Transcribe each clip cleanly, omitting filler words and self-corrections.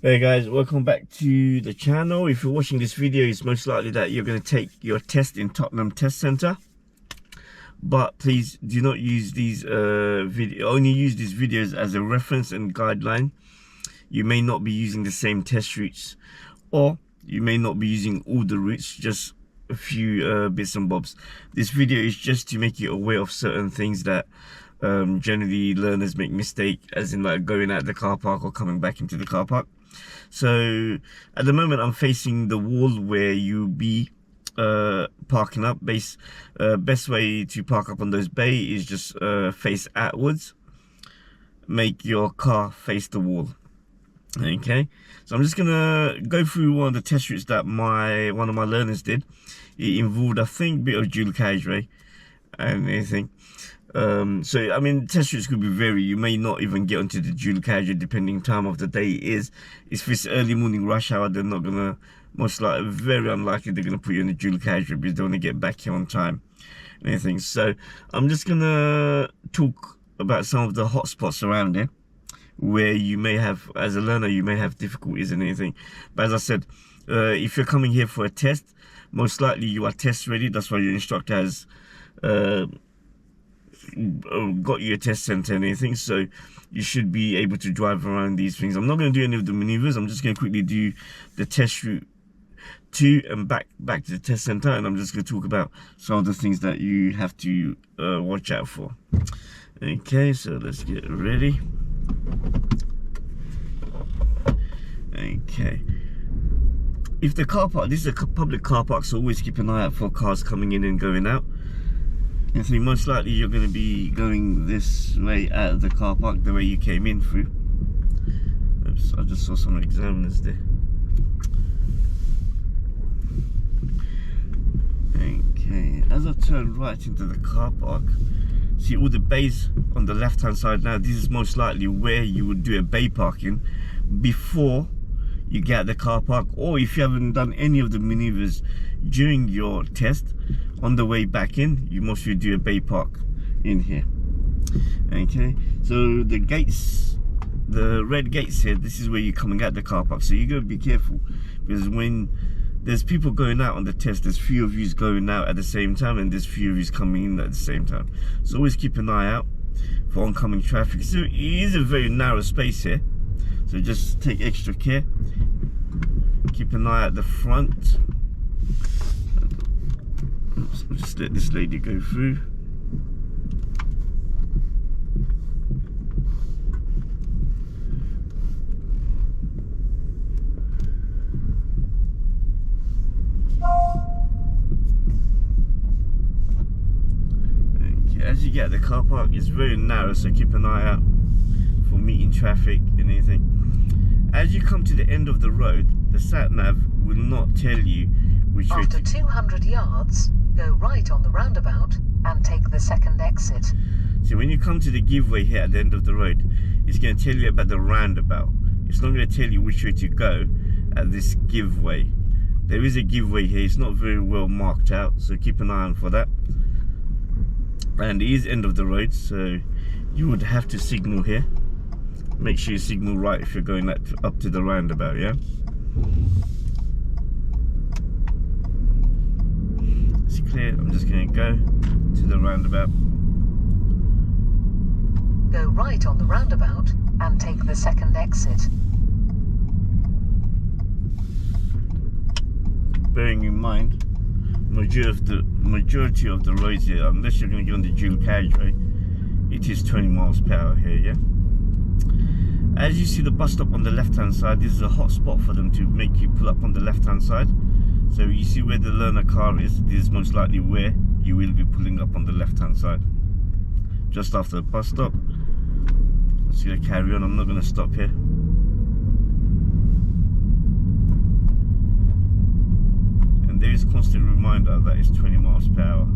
Hey guys, welcome back to the channel. If you're watching this video, it's most likely that you're going to take your test in Tottenham Test Centre. But please do not use these only use these videos as a reference and guideline. You may not be using the same test routes, or you may not be using all the routes, just a few bits and bobs. This video is just to make you aware of certain things that generally learners make mistake, as in like going out the car park or coming back into the car park. So at the moment I'm facing the wall where you'll be parking up. Best way to park up on those bay is just face outwards. Make your car face the wall. Okay, so I'm just gonna go through one of the test routes that one of my learners did. It involved, I think, a bit of dual carriageway and everything. So I mean, test routes could be vary. You may not even get onto the dual carriageway depending time of the day it is. If it's early morning rush hour, they're not gonna, most likely, very unlikely they're gonna put you in the dual carriageway because they want to get back here on time and everything. So I'm just gonna talk about some of the hot spots around here where you may have, as a learner, you may have difficulties and anything. But as I said, if you're coming here for a test, most likely you are test ready. That's why your instructor has got you a test center and anything, so you should be able to drive around these things. I'm not going to do any of the maneuvers. I'm just going to quickly do the test route to and back to the test center, and I'm just going to talk about some of the things that you have to watch out for. Okay, so let's get ready. Okay, if the car park, this is a public car park, so always keep an eye out for cars coming in and going out. And so most likely you're going to be going this way out of the car park, the way you came in through. Oops, I just saw some examiners there. Okay, as I turn right into the car park, see all the bays on the left hand side. Now this is most likely where you would do a bay parking before you get out the car park, or if you haven't done any of the maneuvers during your test, on the way back in, you mostly do a bay park in here. Okay, so the gates, the red gates here, this is where you're coming out the car park, so you gotta be careful, because when there's people going out on the test, there's few of you going out at the same time, and there's few of you coming in at the same time. So always keep an eye out for oncoming traffic. So it is a very narrow space here, so just take extra care. Keep an eye at the front. Oops, I'll just let this lady go through. Okay, as you get at the car park, it's very narrow, so keep an eye out for meeting traffic and anything. As you come to the end of the road, the sat-nav will not tell you which way to... After 200 yards, go right on the roundabout and take the second exit. So when you come to the giveaway here at the end of the road, it's going to tell you about the roundabout. It's not going to tell you which way to go at this giveaway. There is a giveaway here. It's not very well marked out, so keep an eye on for that. And it is end of the road, so you would have to signal here. Make sure you signal right if you're going up to the roundabout, yeah? It's clear. I'm just going to go to the roundabout. Go right on the roundabout and take the second exit. Bearing in mind, majority of the roads here, unless you're going to get on the dual carriageway, it is 20 miles per hour here, yeah? As you see the bus stop on the left hand side, this is a hot spot for them to make you pull up on the left hand side. So you see where the learner car is, this is most likely where you will be pulling up on the left hand side. Just after the bus stop. Let's go carry on, I'm not going to stop here. And there is a constant reminder that it's 20 miles per hour.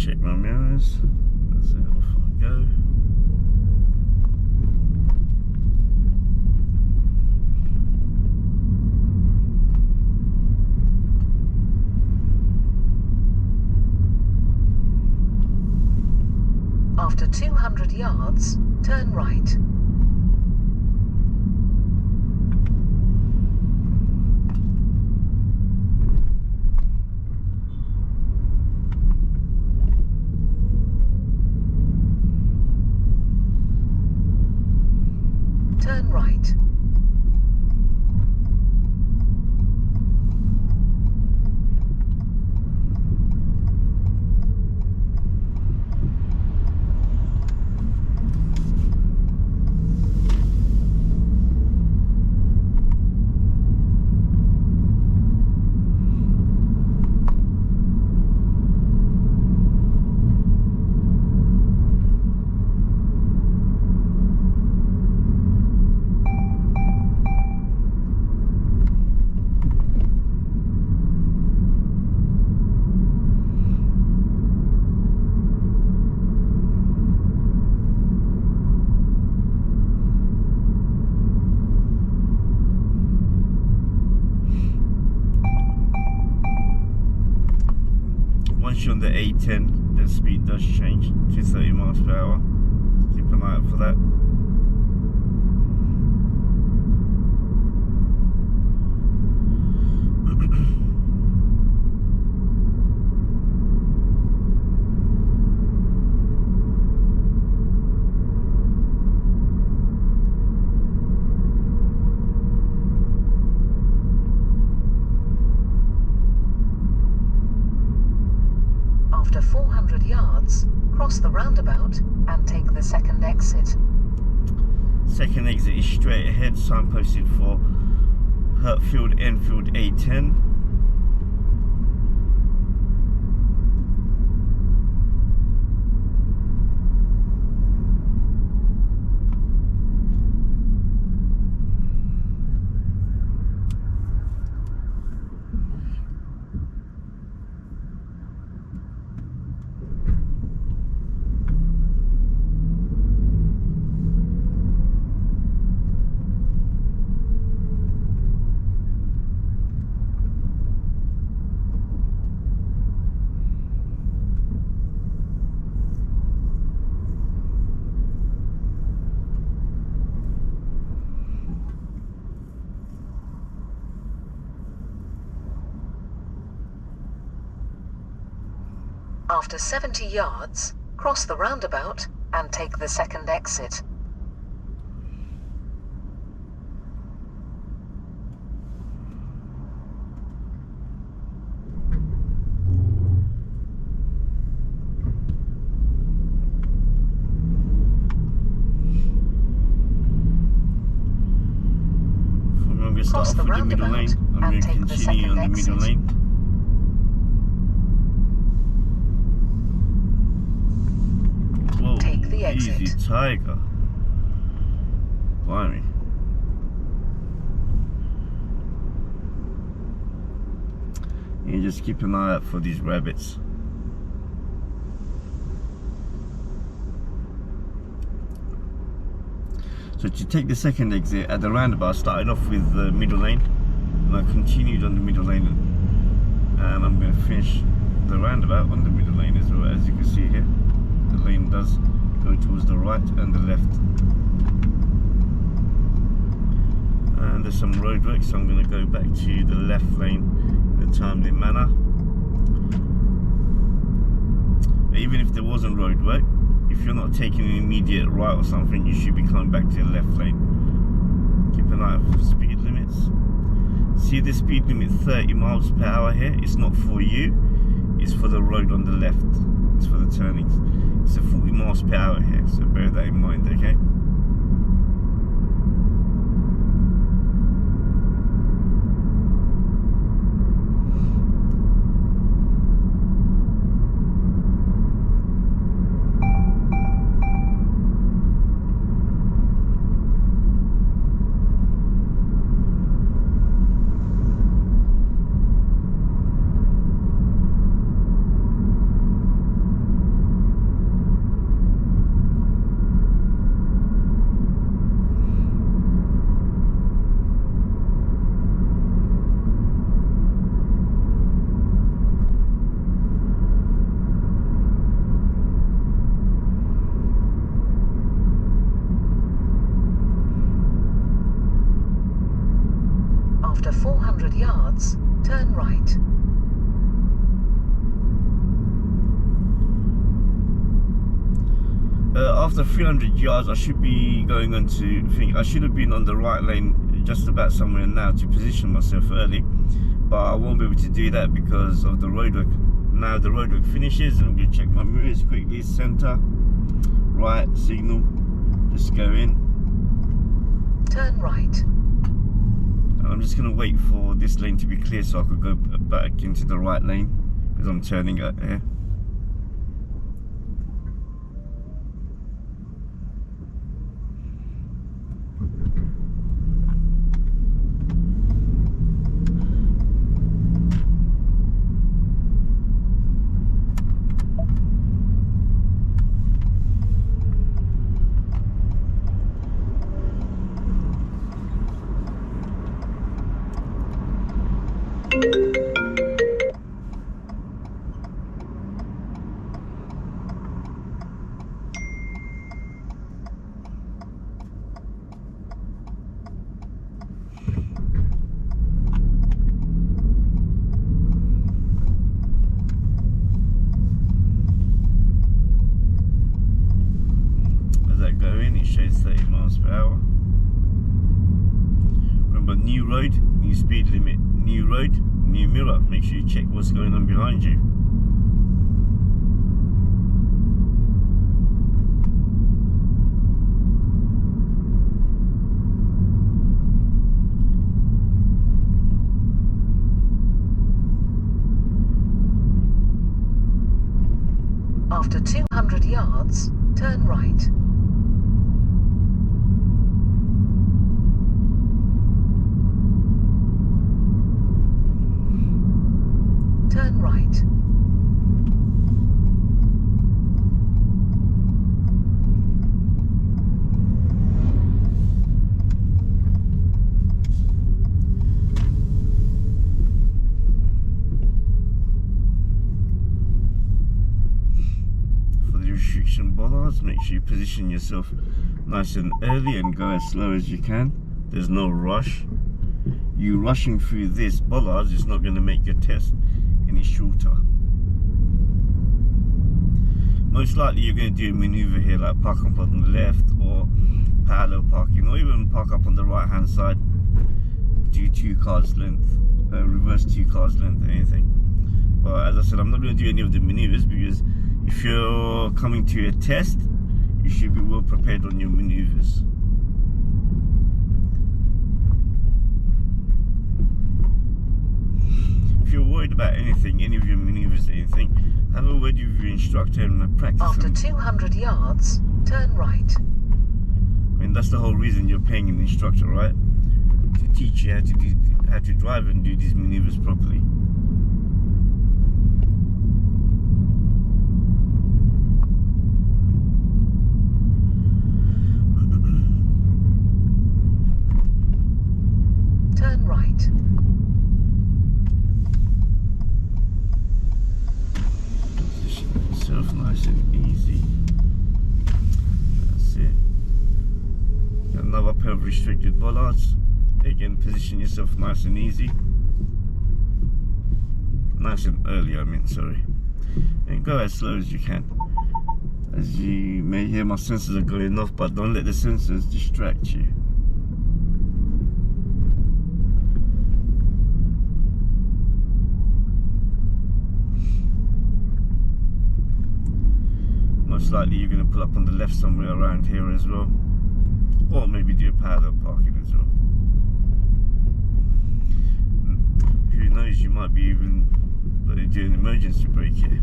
check my mirrors. That's it, off I go. After 200 yards, turn right. Turn right. Once you're on the A10, the speed does change to 30 miles per hour. Keep an eye out for that. After 400 yards, cross the roundabout and take the second exit. Second exit is straight ahead, signposted for Hertfield Enfield A10. After 70 yards, cross the roundabout and take the second exit. I'm going to start Cross off the with the middle roundabout lane. I'm and going to take the continue on the second middle exit. lane. Whoa, Take the exit. easy tiger. Blimey. You just keep an eye out for these rabbits. So to take the second exit at the roundabout, I started off with the middle lane and I continued on the middle lane, and I'm going to finish the roundabout on the middle lane as well. As you can see here, the lane does go towards the right and the left, and there's some roadwork, so I'm going to go back to the left lane in a timely manner. But even if there wasn't roadwork, if you're not taking an immediate right or something, you should be coming back to the left lane. Keep an eye out for speed limits. See the speed limit 30 miles per hour here? It's not for you, it's for the road on the left. It's for the turnings. It's a 40 miles per hour here, so bear that in mind, okay? After 400 yards, turn right. After 300 yards, I should be going on to think I should have been on the right lane just about somewhere now to position myself early, but I won't be able to do that because of the roadwork. Now the roadwork finishes and I'm going to check my mirrors quickly. Center, right, signal, just go in. Turn right. And I'm just going to wait for this lane to be clear so I could go back into the right lane because I'm turning out here. It shows 30 miles per hour. Remember, new road, new speed limit, new road, new mirror. Make sure you check what's going on behind you. After 200 yards, turn right. Turn right. For the restriction bollards, make sure you position yourself nice and early and go as slow as you can. There's no rush. You rushing through this bollards is not going to make your test any shorter. Most likely you're going to do a maneuver here like park up on the left or parallel parking, or even park up on the right hand side, do 2 cars length, reverse 2 cars length, anything. But as I said, I'm not going to do any of the maneuvers because if you're coming to a test, you should be well prepared on your maneuvers. If you're worried about anything, any of your maneuvers, anything, have a word with your instructor and practice. After 200 yards, turn right. I mean, that's the whole reason you're paying an instructor, right? To teach you how to drive and do these maneuvers properly. Turn right. Position yourself nice and easy. That's it. Another pair of restricted bollards. Again, position yourself nice and easy. Nice and early, I mean, sorry. And go as slow as you can. As you may hear, my sensors are going off, but don't let the sensors distract you. Most likely you're going to pull up on the left somewhere around here as well, or maybe do a parallel parking as well. Who knows, you might be even do an emergency brake here.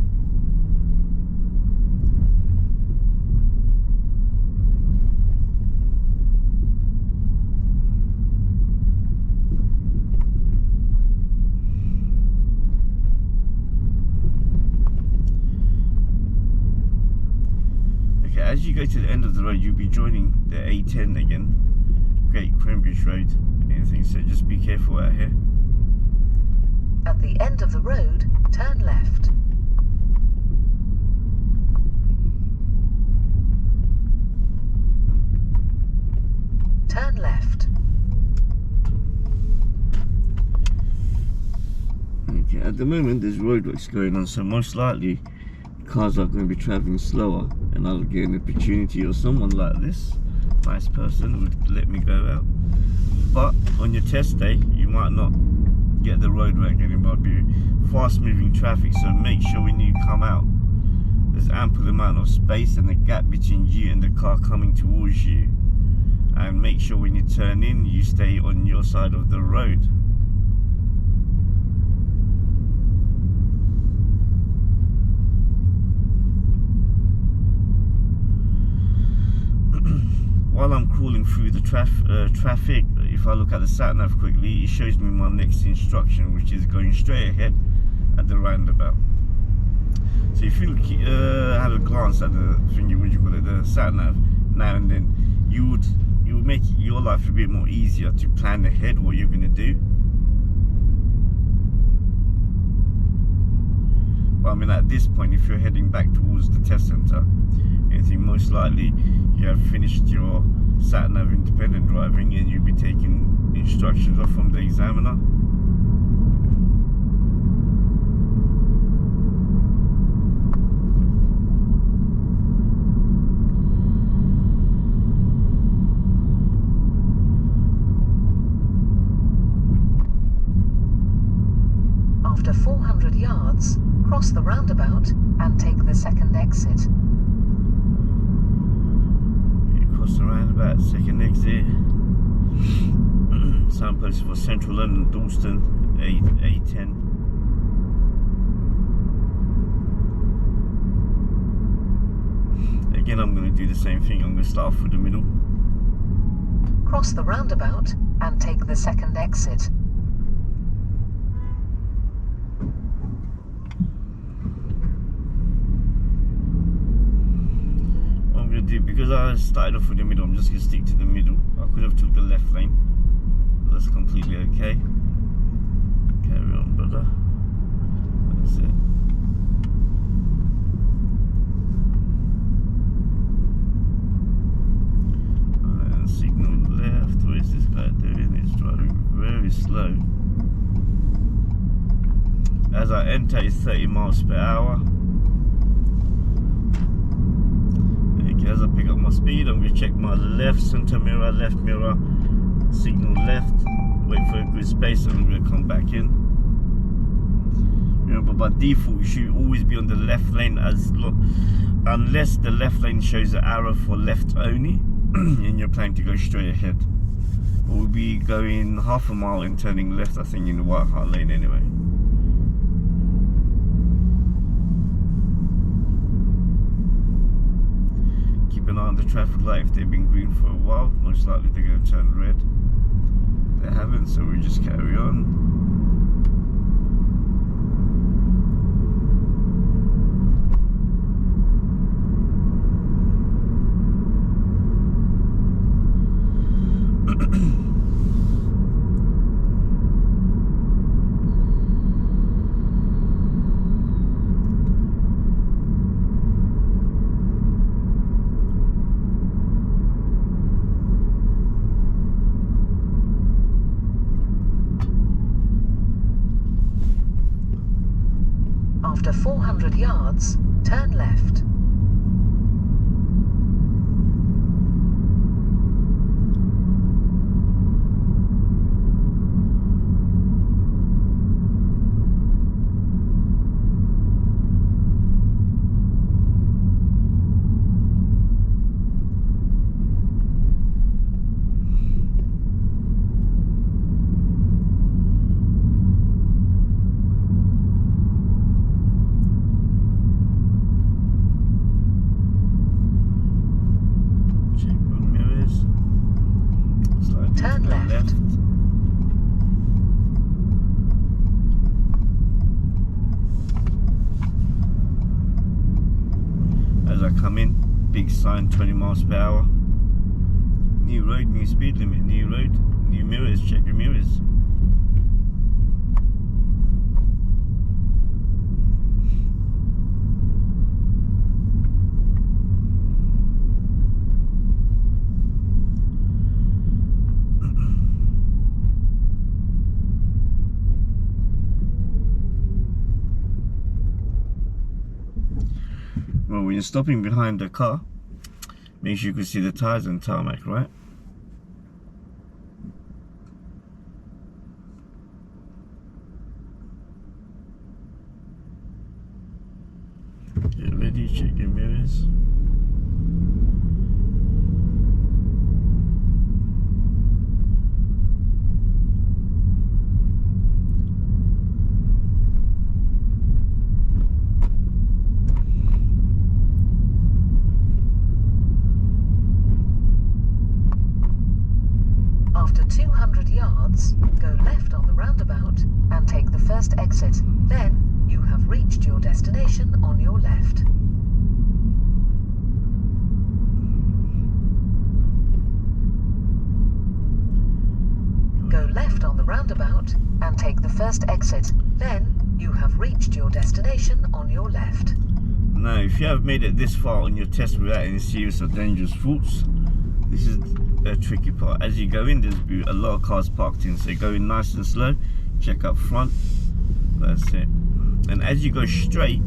As you go to the end of the road, you'll be joining the A10 again, Great Cranbridge Road and anything, so just be careful out here. At the end of the road, turn left. Turn left. at the moment there's roadworks going on, so most likely cars are going to be traveling slower, and I'll get an opportunity, or someone like this nice person would let me go out. But on your test day, you might not get the roadwork, and it might be fast moving traffic, so make sure when you come out there's ample amount of space and a gap between you and the car coming towards you, and make sure when you turn in you stay on your side of the road. While I'm crawling through the traffic, if I look at the sat nav quickly, it shows me my next instruction, which is going straight ahead at the roundabout. So if you have a glance at the thingy, what do you call it, the sat nav, now and then, you would make your life a bit more easier to plan ahead what you're going to do. But I mean, at this point, if you're heading back towards the test center, I think most likely you have finished your sat nav independent driving, and you'll be taking instructions off from the examiner. After 400 yards, cross the roundabout and take the second exit. Cross the roundabout, second exit. Signpost for Central London, Dalston, A10. Again, I'm going to do the same thing. I'm going to start off with the middle. Cross the roundabout and take the second exit. Because I started off with the middle, I'm just going to stick to the middle. I could have took the left lane, but that's completely okay. Carry on, brother. That's it. And signal left. What is this guy doing? He's driving very slow. As I enter, it's 30 miles per hour. As I pick up my speed, I'm going to check my left center mirror, left mirror, signal left, wait for a good space, and I'm going to come back in. Remember, by default you should always be on the left lane, unless the left lane shows an arrow for left only and you're planning to go straight ahead. We'll be going half a mile and turning left, I think, in the White Hart lane anyway. An eye on the traffic light. If they've been green for a while, most likely they're going to turn red. They haven't, so we just carry on. After 400 yards, turn left. Turn left. As I come in, big sign, 20 miles per hour. New road, new speed limit, new road, new mirrors, check your mirrors. you're stopping behind the car, make sure you can see the tires and tarmac, right? Get ready, check your mirrors. After 200 yards, go left on the roundabout and take the first exit. Then you have reached your destination on your left. Go left on the roundabout and take the first exit. Then you have reached your destination on your left. Now, if you have made it this far on your test without any serious or dangerous faults, this is a tricky part. As you go in, there's a lot of cars parked in, so go in nice and slow, check up front, that's it. And as you go straight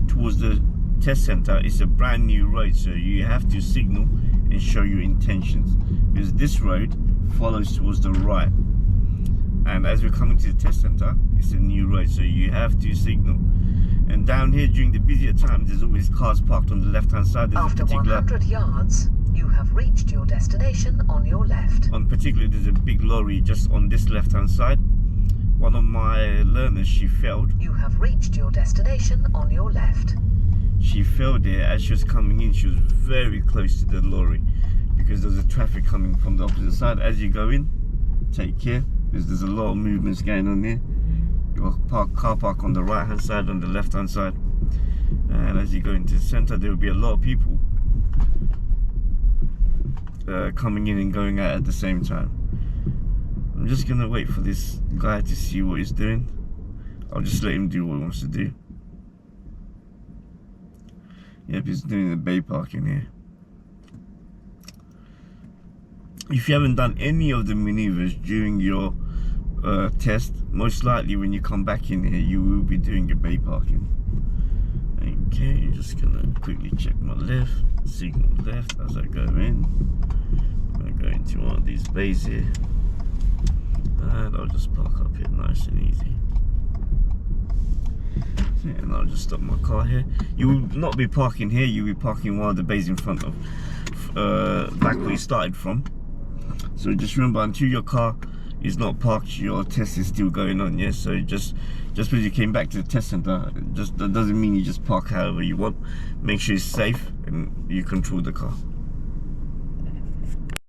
towards the test center, it's a brand new road, so you have to signal and show your intentions, because this road follows towards the right, and as we're coming to the test center, it's a new road, so you have to signal. And down here during the busier times, there's always cars parked on the left hand side. There's After 100 yards, you have reached your destination on your left. Particularly, there's a big lorry just on this left hand side. One of my learners, she failed. You have reached your destination on your left. She failed there. As she was coming in, she was very close to the lorry because there's a traffic coming from the opposite side. As you go in, take care, because there's a lot of movements going on there. Your car park on the right hand side, on the left hand side, and as you go into the center, there will be a lot of people coming in and going out at the same time. I'm just gonna wait for this guy to see what he's doing. I'll just let him do what he wants to do. Yep, he's doing the bay parking here. If you haven't done any of the maneuvers during your test, most likely when you come back in here, you will be doing your bay parking. Okay, just gonna quickly check my left, signal left as I go in. I'm gonna go into one of these bays here, and I'll just park up here nice and easy. And I'll just stop my car here. You will not be parking here, you'll be parking one of the bays in front of back where you started from. So just remember, until your car is not parked, your test is still going on. Yeah, so just because you came back to the test center, that doesn't mean you just park however you want. Make sure it's safe and you control the car.